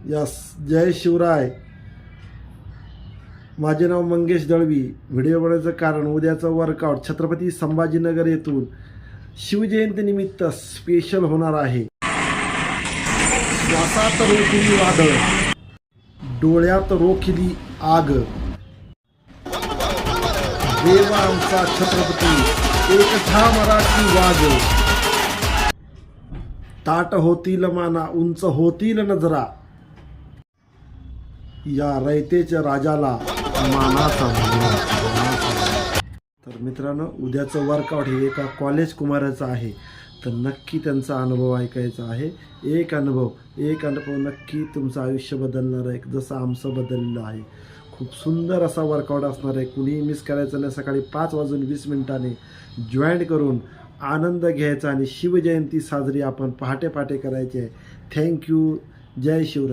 Yes, जय शिवराय. माझे नाव Mangesh Dalvi. Video बनवायचं कारण उद्याचं वर्कआउट छत्रपती संभाजीनगर येथून शिवजयंतीनिमित्त स्पेशल होणार आहे. श्वासात रोखली वादळ, डोळ्यात रोखली आग, देवा आमचा छत्रपती एकटा मराठी वाघ. ताट होतील माना, उंच होतील नजरा, या रयतेच्या राजाला मानाचा मुजरा. तर मित्रांनो, उद्याचं वर्कआउट हे एका कॉलेज कुमाराचं आहे, तर नक्की त्यांचा अनुभव ऐकायचा आहे. एक अनुभव नक्की तुमचं आयुष्य बदलणार आहे, जसं आमचं बदललं आहे. खूप सुंदर असा वर्कआउट असणार आहे. कुणीही मिस करायचं नाही. सकाळी 5:20 जॉईन करून आनंद घ्यायचा आणि शिवजयंती साजरी आपण पहाटे करायची आहे. थँक्यू. जय शिवराय.